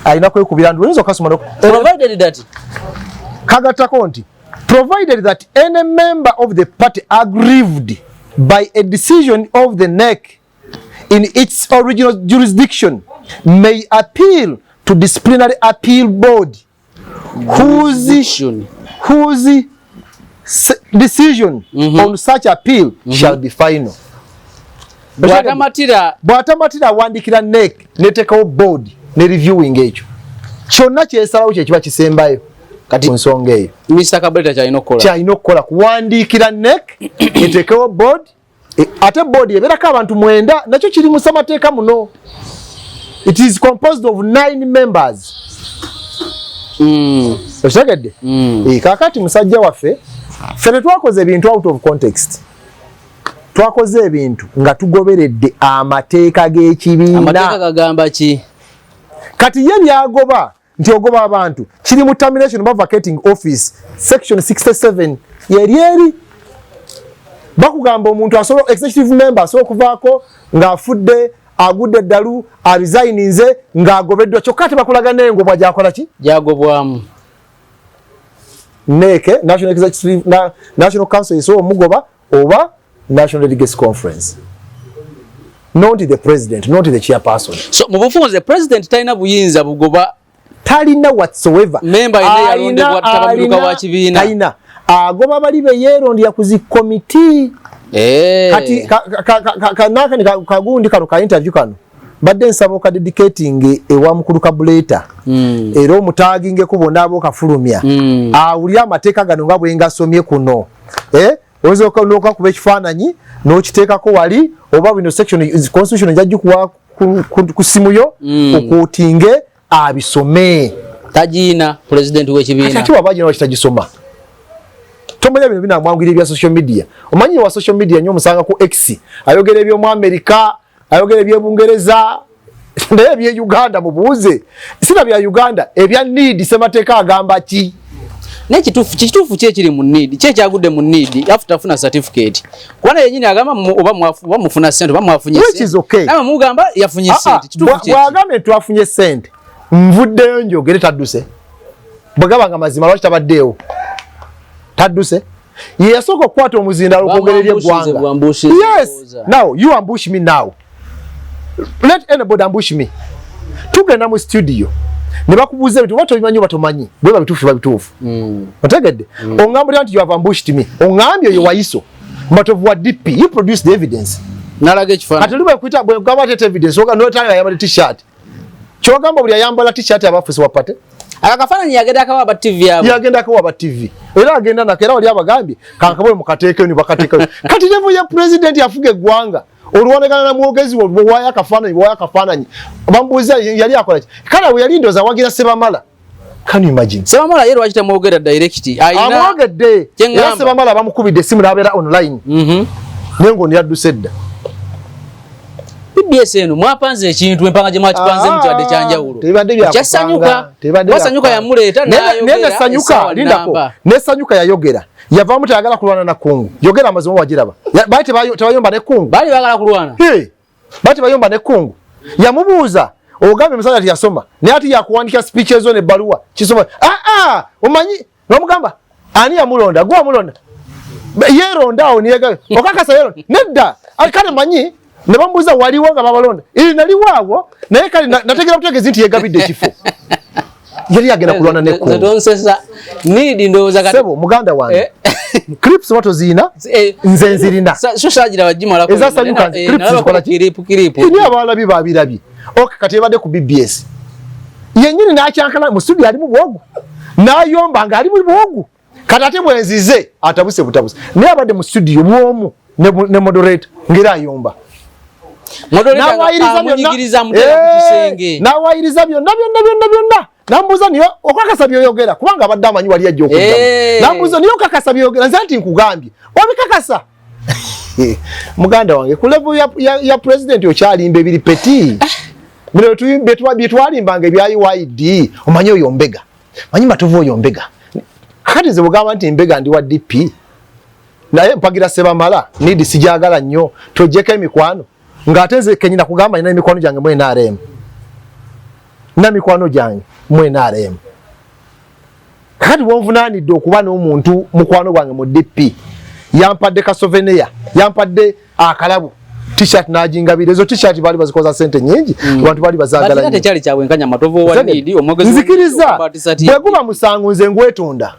alina kwekubira ndu oyinza okasoma provided that kagatako nti provided that any member of the party aggrieved by a decision of the NEC in its original jurisdiction may appeal to disciplinary appeal board whose decision on such appeal shall be final. Bwatamatira wandikira NEC netekawo board ne reviewing ekyo kyonna kyesalawo kye kiba kisembayo kati nsonga eyo Mr. Kabuleta kyalina okukola kuwandiikira NEC etekewo board ate board eberako abantu 9 nakyo kiri mu samateeka muno. It is composed of 9 members. Otegedde? Kakati musajja waffe ffe twakoze ebintu out of context. Twakoze ebintu nga tugoberedde amateeka g'ekibiina. Amateeka gagamba ki? Kati ye byagoba nti ogoba abantu kiri mu termination of vacating office section 67 yeri bakugamba omuntu asobola executive member asobola kuvaako ng'afudde agudde eddalu aresigninze ng'agobeddwa kyokka tebakulaga n'engobwa gyakola ki gyagobwamu. NEC National Council iso omugoba oba National Delegates Conference, not the president, not the chairperson. So mubufunze president talina buyinza bugoba talina whatsoever. Member ine yalondebwa tabamuka wa kibiina talina agoba bali be yerondya kuzi committee. Kati kanaka kagundi kano ka interview kano badde nsaba ka dedicating ewa mukulu Kabuleta era omutaginge kubona abo kafulumya awuli amateeka gano nga bwe ngasomye kuno ozo konoka kuba ekifaananyi n'okiteekako wali oba bino section constitution njajju ku simu yo okutinge abisome tajina president w'ekibiina ati wabajina wakitagisoma tomanya bino binamwangwira ebya social media. Omanyi wa social media nnyo musanga ku X ayogera ebyo mu America ayogera ebyo Bungereza naye ebye Uganda mubuuze sina bya Uganda ebya need semateeka agamba ki ne kitufu kye mu need kye kyagudde mu need after funa certificate kwana yenyini agamba oba mufuna sente oba mwafunye sente, which is okay. Nama mugamba yafunye sente kitufu kye bwagambe twafunye sente nvuddeyo njogere tadduse bwagabanga mazima lwaki tabaddeewo tadduse ye yasooka okukwata omuzindalo okwogererya eggwanga. Yes, now you ambush me now, let anybody ambush me. Tugenda mu studio ne bakubuuza ebintu oba tobimanyi oba tomanyi bwe babituufu babituufu otegedde ongambulira nti you have ambushed me ongambye oyo wayiso but of what DP you produce the evidence nalaga ekifaananyi kati liba kuita bwe gamba tete evidence oga no tanga yambala t-shirt kyogamba buli ayambala t-shirt abafuzi wapate akafaananyi yagenda akawaba TV yabo yagenda akawaba TV era agenda nakera wali abagambye kankabwe mukateeke ni bakateeke kati level ya president yafuga eggwanga olwanagana na mwogezi waya kafaananyi bambuuza yali akola ki kala we yali ndoza wagira Sebamala. Can you imagine? Sebamala yero wachita mwogera direct ayina amwogedde era Sebamala bamukubidde esimu n'abeera online nengo ni yaddusedda BBS eno mwapanze ekintu empanga gye mwakipanze mu kyadde kyanjawulo kyasanyuka wasanyuka yamuleeta naye sanyuka lindako ne sanyuka yayogera yavaamu tayagala kulwana na kungu yogera amazima wagiraba bali tebayomba ne kungu bali bagala kulwana bali tebayomba ne kungu yamubuuza ogambe musajja ati yasoma naye ati yakuwandika speech ezo ne baluwa kisoma omanyi n'omugamba ani yamulonda gwa mulonda yeronda awo niyega okakasa yeronda nedda kale manyi ne bambuuza waliwo nga babalonda naliwaawo naye kale nategera butegezi nti yegabidde ekifo yali agenda kulwana nekkungu donsesa need ndoza kati sebo muganda wange clips wato zina nze nzirina so shagira bajimala ko ezasanyuka clips zikola kiripu ni abalabi babirabi okay kati ebadde ku BBS yenyini n'akyankana mu studio ali mu bwogu n'ayomba nga ali mu bwogu kati ate bwenzize atabuse butabuse naye abadde mu studio mwomu ne moderator ngira ayomba nawayiriza byonna nambuuza niyo okakasa byoyogera kubanga abadde amanyi wali ajja okuddamu nambuuza niyo okakasa byoyogera nze nti nkugambye obikakasa muganda wange ku level ya president okyalimba ebiri peti bye twalimbanga ebya UID omanyi oyo mbega manyi matovu oyo mbega kati nze bugamba nti mbega ndi wa DP naye mpagira Sebamala need sijagala nnyo tojjeko emikwano ng'ate nze kenyina kugamba nina emikwano gyange mu NRM na mikwano gyange mu NRM kati wonvunaanidde okuba n'omuntu mukwano gwange mu DP yampadde ka souvenir yampadde akalabu t-shirt n'ajingabira ezo t-shirt bali bazikoza sente nyingi abantu bali bazagala nnyo tekyali kyabwenkanya matovu wa need omwogezi nzikiriza bwe guba musango nze ngwetunda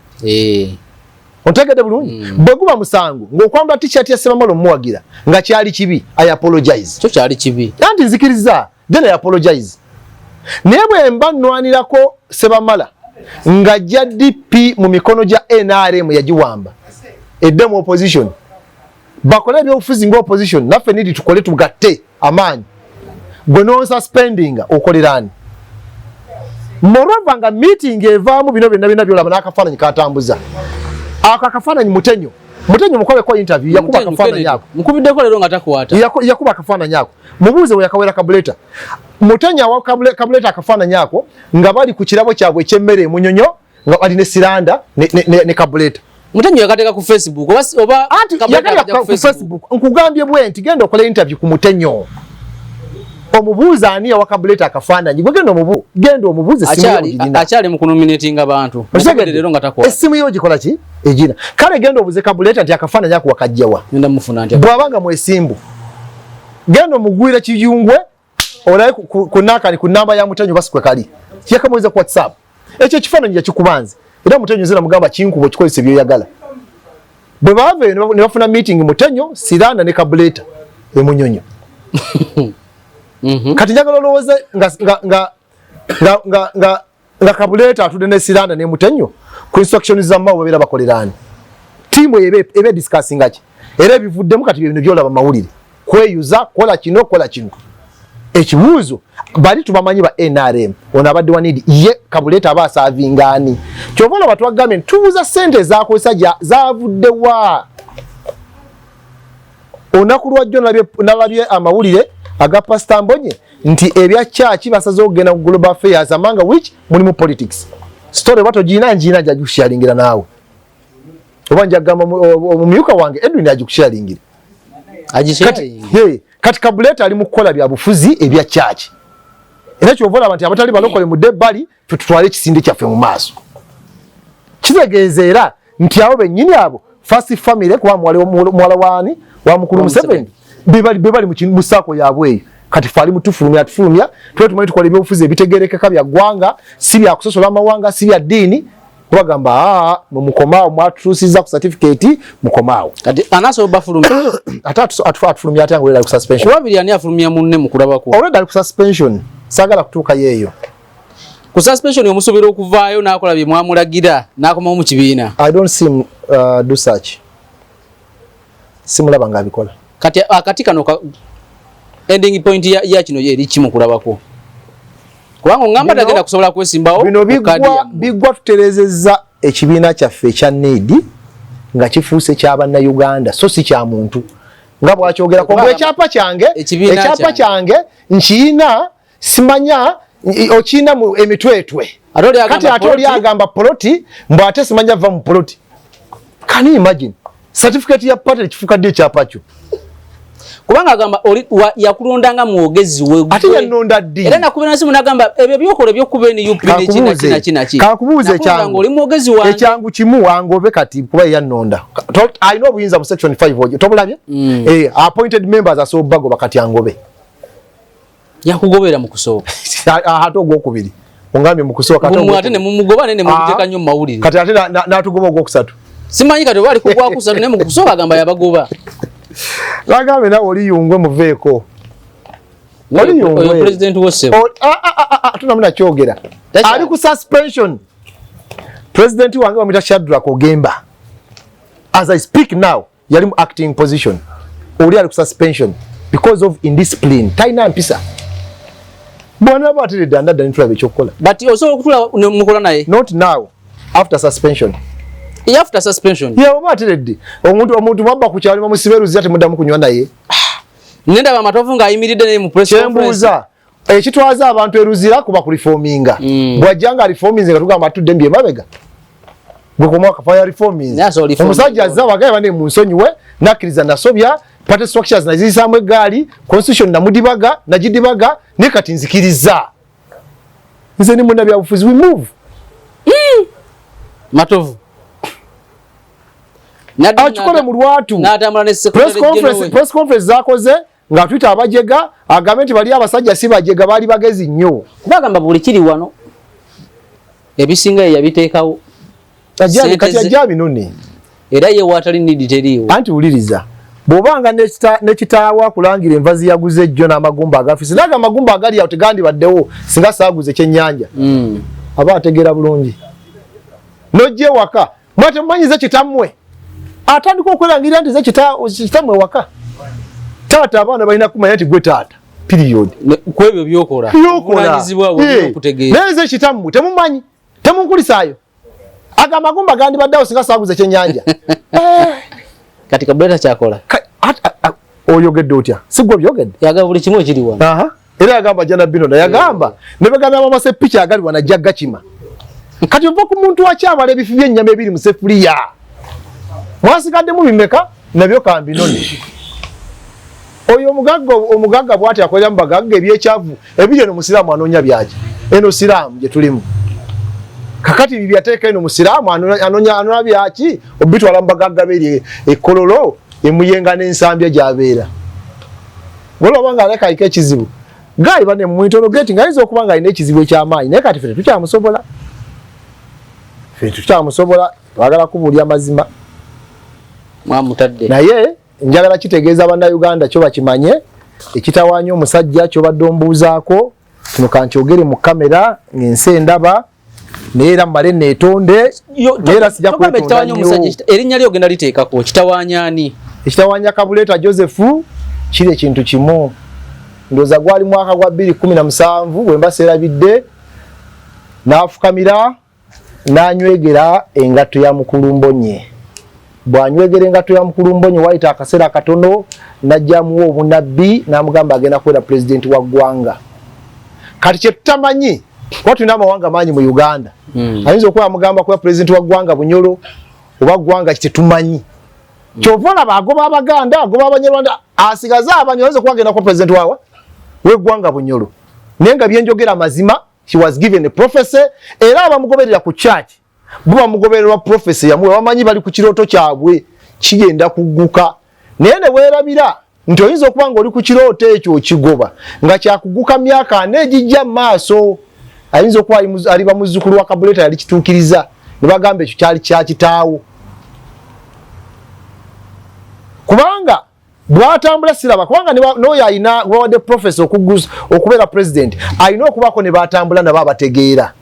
ontegedde bulungi bwe guba musango ng'okwambala t-shirt ya Sebamala omuwagira nga kyali kibi I apologize kyo kyali kibi anti nzikiriza then I apologize naye bwe mba nnwanirako Sebamala nga jja DP mu mikono gya NRM yagiwamba eddemu opposition bakole ebyobufuzi nga opposition naffe nidi tukole tugatte amaanyi gwe non suspending okolerani moreover nga meeting evaamu bino byonna byolaba n'akafaananyi katambuza ako akafaananyi Mutenyo mukobe ko interview yakuba akafaananyi ako mukubiddeko leero nga takwata yakuba akafaananyi ako mubuuze we yakawera Kabuleta Mutenyo wa Kabuleta akafaananyi ako nga bali ku kirabo kyabwe ekyemmere emunyonyo nga bali ne Siranda ne Kabuleta Mutenyo yakateeka ku Facebook oba Kabuleta ku Facebook nkugambye bwe nti genda okola interview ku Mutenyo omubuuza ani yawa Kabuleta akafaananyi gwe genda omubuuze akyali mu kunominating abantu leero nga takwata essimu yo gikola ki ejina kale genda obuze Kabuleta nti akafaananyi ako wakajjawa nda mufuna nti bwabanga mwesimbu genda omugwira kiyungwe olaye ku nakani ku namba ya Mutenyo basikwe kali yakamuweza ku WhatsApp ekyo kifaananyi yakikubanze era Mutenyo zina mugamba kinkubo kikolese byoyagala bwe bave ne bafuna meeting Mutenyo Siranda ne Kabuleta emunyonyo kati njagala olowooze nga Kabuleta atudde ne Siranda ne Mutenyo ku instructions za mmawo babeera bakolerani tiimu ebe discussing ki era ebivuddemu kati bino byolaba mawulire kweyuza kola kino ekibuuzo bali tubamanyi ba NRM ono abadde wanidi ye Kabuleta aba asavingani kyova olaba twagambye tubuuza ssente zakozesa zavuddewa olunaku lwajjo nalabye amawulire aga Pastor Mbonye nti ebya church basaze okugenda ku global affairs amanga which mulimu politics story bato jina njina jajukushalingira naawe obanja gamba omumyuka wange Edwin ajukushalingira kati Kabuleta ali mu kukola bya bufuzi ebya church era kyovola abantu abatali balokole mu debali tutwale kisinde kyaffe mu maaso kitegeeza era nti abo bennyini abo first family kwa mwala wani wa mukulu Museveni bebali mu sako yabwe kati fali mutufulumya tuwe tumanyi tukola ebyobufuzi ebitegerekeka bya gwanga si bya kusosola amawanga si bya dini bagamba mu mukomao mwatusiza ku certificate mukomao kati anaso bafulumya atufulumya atangu wera ku suspension wabiri ani afulumya munne mukulabako already ku suspension sagala kutuuka yeyo ku suspension omusubira okuvaayo nakola bye mwamulagira nakomawo mu kibiina I don't see do such simulaba ngabikola kati kano ending point ya kino eri kimu kulabako kubanga ngamba tagenda kusobola kwesimbawo bino bigwa tuterezeza ekibiina kyaffe ekya need nga kifuuse ky'abanna Uganda so si kya muntu nga bwakyogera ko ekyapa kyange nkiina simanya okina mu emitwetwe kati ate oli agamba poloti mbwate simanya va mu poloti can you imagine certificate ya party kifukadde ekyapa kyo kubanga agamba yakulondanga muogezi we ate yanonda ddi era nakubena simu nagamba ebyo byokola byokuba ni UP ne kina kakubuuze ekyangu oli muogezi wange ekyangu kimu wangobe kati kuba yanonda I know buyinza mu section 5 ojo tobulabye appointed members asobago bakati angobe yakugobera mu kusooka ate ogwokubiri ongambye mu kusooka ate ne mumugobane ne mubiteka nnyo mawulire kati ate natugoba ogwokusatu simanyi kati bali kugwa kusatu ne mu kusooka agamba yabagoba lagambe nawe oliyungwe muveeko oliyungwe president wose tunamuna kyogera ali ku suspension president wange bamwita Shadrack Ogemba as I speak now yali mu acting position oli ali ku suspension because of indiscipline taina mpisa bwana batire danda ntulabe ekyokukola but also okutula mukola naye not now after suspension after suspension yeah obatire omuntu mwabba ku kyali mu siberuzi ate mudamu kunywa naye nenda ba matovu nga ayimiridde ne mu press conference ekitwaza abantu eruzira kuba ku reforminga bwajanga reforming nga tugamba tudde mbye mabega gwe ko mwaka fire reforming omusajja azaba gaye bane mu nsonyiwe nakiriza nasobya party structures nazisamwe gali constitution namudibaga nagidibaga ne kati nzikiriza nze ni muna bya bufuzi we move matovu achikole mu lwatu press conference zakoze nga twita abajega agamenti bali abasajja si bajega bali bagezi nnyo bagamba buli kiri wano ebisinga yabiteekawo ajali kati ajabi none era ye watali need teriwo anti uliriza bobanga nekitawa kulangira envazi yaguze jjo n'amagumba agafisi naga amagumba agali ya tegandi baddewo singa saaguze kyennyanja aba ategera bulungi nojje waka mwate mmanyize kitamwe atandika okwerangira nti ze kitamwe waka taata abaana balina kumanya nti gwe taata period kwebyo byokola obulangizibwa okutegeera neze kitamwe temumanyi temunkulisaayo agamagumba gandi baddawo singa saaguze kyenyanja kati Kabuleta kyakola oyogedde otya sigwe byogedde yaga buli kimu ekiri wano era yagamba jana bino yagamba ne bagamba amase picha agali wanajja kima kati ova ku muntu wakyabala ebifi by'ennyama ebiri mu sefuliya mwasigaddemu bimeka nabyo kambinone oyo omugagga bw'ati akolera mu bagagga ebyekyavu ebiri eno musiraamu anoonya byaki eno siraamu gye tulimu kakati bibi ateeka eno musiraamu anoonya byaki obitwala mu bagagga beri ekololo emuyenga n'ensambya gy'abeera olaba nga alekaiko ekizibu gaali bane mu interrogate ng'ayinza okuba nga alina ekizibu eky'amaanyi naye kati ffe tukyamusobola twagala kubuulya mazima mwamutadde naye njagala kitegeeza bannayuganda kyo bakimanye ekitawaanya omusajja kyobadde ombuuzaako kino kankyogere mu kamera ng'ensi endaba neera mmale neetonde neera sijja kwetonda nnyo erinnya lyo genda liteekako kitawaanya ani ekitawaanya Kabuleta Joseph kiri ekintu kimu ndowooza gwali mwaka gwa 2017 bwe mba seerabidde n'afukamira n'anywegera engatto ya Mukulumbonye bw'anywegera engatto ya Mukulumbonye wayita akaseera katono n'ajjamuwa obunabbi n'amugamba agenda kubeera pulezidenti wa ggwanga kati kye tutamanyi kuba tulina amawanga manyi mu Uganda ayinza okuba amugamba kuba pulezidenti wa ggwanga Bunyoro oba ggwanga kitetumanyi kyova olaba agoba Abaganda agoba Abanyarwanda asigaze Abanyoro ayinza okuba agenda kuba pulezidenti wawa w'eggwanga Bunyoro naye nga byenjogera mazima he was given a prophecy era abamugoberera ku church bo bamugobererwa prophecy yamuwe bamanyi bali ku kirooto kyabwe kigenda kugguka naye ne weerabira nti oyinza okuba nga oli ku kirooto ekyo okigoba nga kyakuguka myaka 4 egijja maaso ayinza okuba ali bamuzzukulu wa Kabuleta yali kituukiriza ne bagamba ekyo kyali kyakitaawo kubanga bwatambula siraba kubanga n'oyo ayina gwawadde professor okubeera president ayina okubaako ne batambula nabo abategeera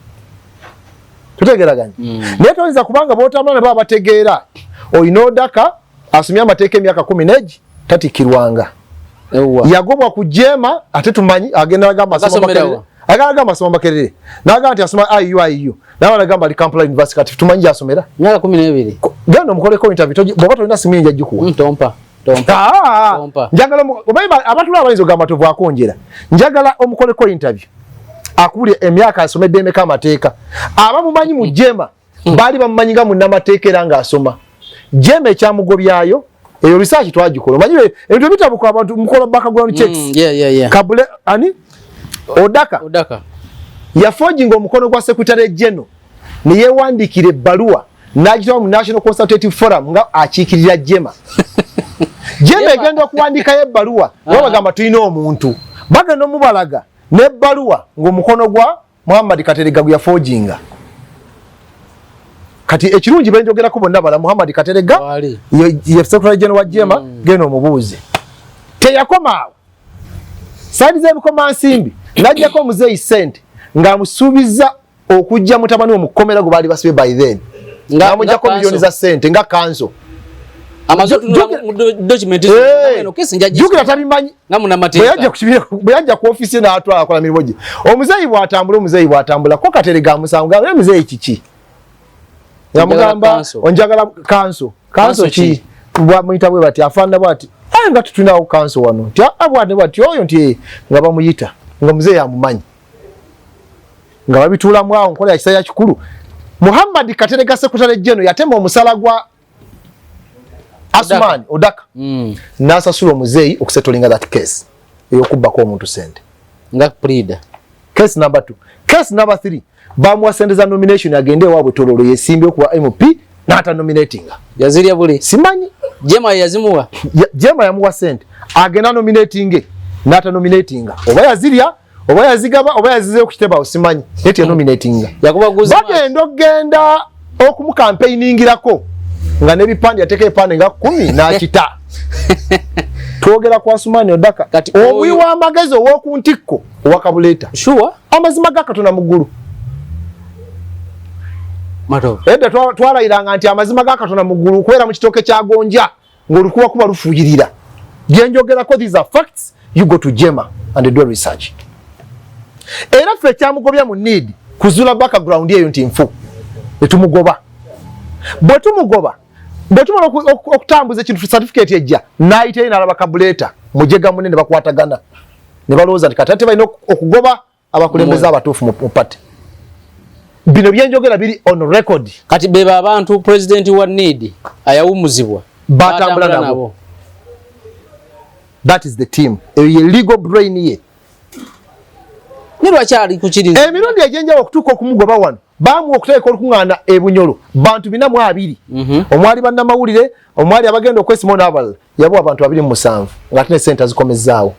tutegeeraganye naye toyinza kubanga bwotambula nabo abategeera oyina odaka asomye amateeka emyaka 10 tatikirwanga yagobwa ku jema ate tumanyi agenda agamba asoma Makerere n'agamba nti asoma IU nawe anagamba ali Kampala University kati tumanyi gyasomera myaka 12 genda omukoleko interview bw'oba tolina simu yinja gikuwa tompa njagala abantu abayinza ogamba tovaako njera njagala omukoleko interview akubulya emyaka asomedde emeka amateeka abamumanyi mu jema baali bamumanyi nga munnamateeka era ng'asoma jema ekyamugobyayo eyo research twagikola omanyi ebintu bitabuka abantu mukola background checks Kabule ani odaka yaforginga omukono gwa secretary general niyeewandikira ebbaluwa n'agitawa mu National Consultative Forum nga akiikirira jema jema egenda okuwandikayo ebbaluwa babagamba tulina omuntu bagenda omubalaga n'ebbaluwa ng'omukono gwa Muhammad Katerega gwe yaforginga kati ekirungi benjogerako bonna bala Muhammad Katerega ye secretary general wa jema genda omubuuze teyakomaawo saidi z'ebikoma nsimbi n'ajjako omuzeeyi sente ng'amusuubiza okujja mutabani omukomera gwe baali basibye by then ng'amugyako milioni za sente nga kanso jukira tabimanyi bwe yajja ku ofisi n'atwala akola mirimu gye omuzeeyi bw'atambula ko Katerega amusango nga muzeeyi kiki yamugamba onjagala kanso ki bwamuyita bwe bati afaanana bwati nga tutulinawo kanso wano nti abwate bwati oyo nti nga bamuyita nga muzeeyi amumanyi nga babituulamu awo nkola ya kisaya kikulu Muhammad Katerega secretary general yatema omusala gwa Asman Odaka n'asasula omuzeeyi okusettlinga that case ey'okubbako omuntu sente nga pleader case number 2 case number 3 bamuwa sente za nomination agende ewaabwe Tororo yeesimbye okuba MP n'ata nominatinga yazirya buli simanyi jema yazimuwa jema yamuwa sente agenda nominatinge n'ata nominatinga oba yazirya oba yazigaba oba yazize okukiteba osimanyi eti ya nominatinga yakubaguza bagenda okumukampeiningirako nga n'ebipande yateeka ebipande nga 10 n'akita twogera kwa Asumani Odaka obuyi w'amagezi ow'oku ntikko owa Kabuleta sure amazima ga Katonda mu ggulu Mato. Edda twalayiranga nti amazima ga Katonda muggulu kubeera mu kitoke kya gonja ng'olukuba kuba lufuyirira. Gye njogerako, these are facts. You go to Jema and do research. Era ffe kyamugobya mu need kuzula background eyo nti nfu. Netumugoba. Bwe tumala okutambuza ekintu certificate ejja naayita n'alaba Kabuleta mujega munene bakwatagana. Ne balowooza nti kati balina okugoba abakulembeze abatuufu mu party. Bino byenjogera biri on record. Kati beba abantu president wa need ayawumuzibwa batambula nabo. That is the team. A legal brain ye. Nirwa kyali kuchiriza. Emirundi ejenja okutuuka okumugoba wano. Bamu okuteeka olukuŋŋaana ebunyolo. Bantu 420. Omwali bannamawulire, omwali abagenda okwesima n'abalala. Yabwa abantu 27 ng'ate ne sente zikomezzaawo.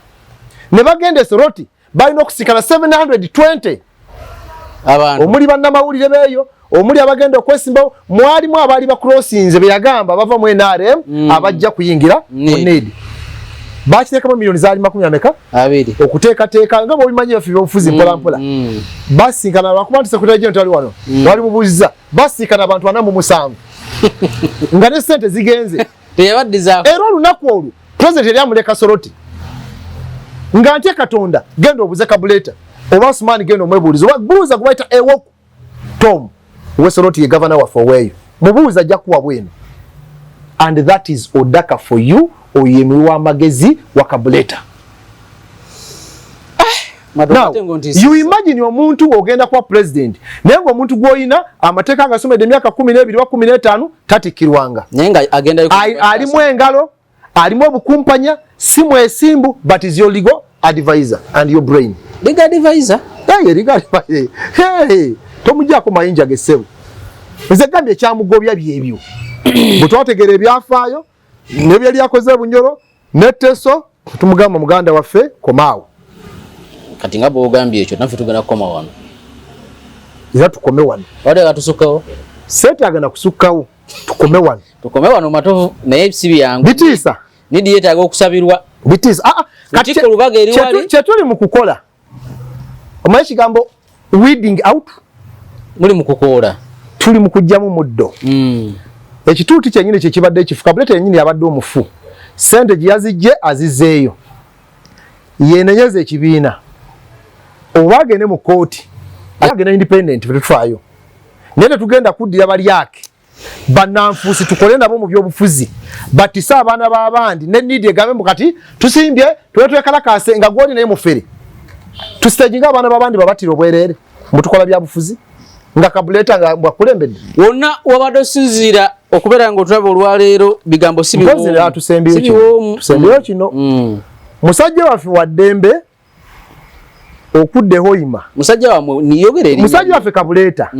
Ne bagenda e Soroti balina okusikala 720. Abantu. Omuli bannamawulire beeyo, omuli abagenda okwesimbawo, mwalimu abaali bakrossinze be yagamba bava mu NRM abajja kuyingira mu need. Bakiteekamu milioni zaali 20 okuteekateeka nga bw'obimanyi baffe byobufuzi mpolampola. Basinkana lwakuba nti Secretary General tali wano. Wali mubuuziza basinkana abantu 47 nga ne ssente zigenze. Teyabaddizaako. Era olunaku olwo President yali amuleka Soroti. Nga ntya Katonda genda obuze Kabuleta. Oba Osman genda omwebuuliza. Buuza gubayita ewoku. Tom we Soroti ye governor waffe oweeyo. Mubuuza ajja kuwa bwino. And that is Odaka for you. Oyemi wa magezi wa Kabuleta. Now, you imagine omuntu ogenda kwa president. Nengo omuntu gwoyina amateeka agasomedde emyaka 12 wa 15 tatikirwanga. Nenga agenda alimu engalo, alimu obukumpanya, si mwesimbu, but is your legal advisor and your brain. Legal advisor? Legal advisor. Hey, tomujjako mayinja gesebo. Nze gambye kyamugobya byebyo. Butwategera ebyafaayo. Nebyali yakoze bunyoro neteso tumugamba muganda waffe komaawo. Kati nga bwogambye ekyo naffe tugenda kukoma wano. Era tukome wano. Wade gatusukkawo. Sente agenda kusukkawo. Tukome wano. Tukome wano matovu naye sibi yangu. Bitiisa. Nidi yeetaaga okusabirwa. Bitiisa. Kati lubaga eri wali. Kyetuli mu kukola. Omanyi kigambo weeding out. Muli mu kukola. Tuli mu kujjamu muddo. Ekituuti kyennyini kye kibadde ekifu. Kabuleta yennyini yabadde omufu. Sente gye yazijje azizeeyo. Yeenenyeza ekibiina. Oba agende mu kooti. Agenda independent tetufaayo. Naye tetugenda kuddira balyake. Bannanfuusi tukole nabo mu byobufuzi. Batisa abaana b'abandi ne need egambe mu kati tusimbye twekalakase nga gwoli naye mufere. Tusitejinga abaana b'abandi babatira obwereere. Mutukola byabufuzi. Nga Kabuleta nga bwakulembedde. Wonna wabadde osinziira okubeera ng'otulaba olwaleero bigambo si biwoomu. Mpozi tusembiyo kino. Musajja waffe wa ddembe okudde hoima. Musajja wamwe niyogere eri. Musajja waffe Kabuleta.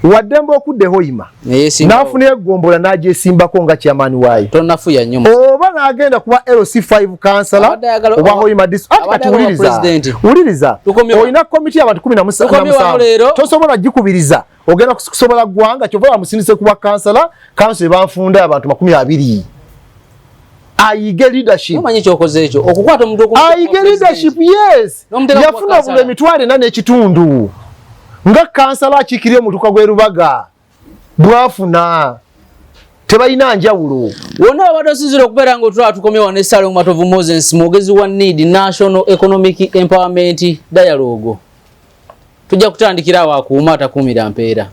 Wa ddembe okudde hoima. N'afuna eggombola n'agyesimbako nga chairman waayo. Tonafuya nnyo. Oba n'agenda kuba LC5 kansala oba hoima district. Kati wuliriza. Olina komiti y'abantu 17. Tosobola gikubiriza. Ogenda kusobola ggwanga kyova bamusindise kuba kansala. Kansala banfunda abantu 20. Ayige leadership. Omanyi kyokoze ekyo. Okukwata omuntu okukwata. Ayige leadership, yes. Yafuna obululu emitwalo 4 n'ekitundu. Nga kansala akiikirye omutuka gw'erubaga. Bwafuna. Tebalina njawulo. Wonna abadde osinzira okubeera ng'otulaba tukomye wano ne Salome Matovu Moses mwogezi wa need National Economic Empowerment Dialogue. Tujja kutandikira awo akuuma atakuumira mpeera.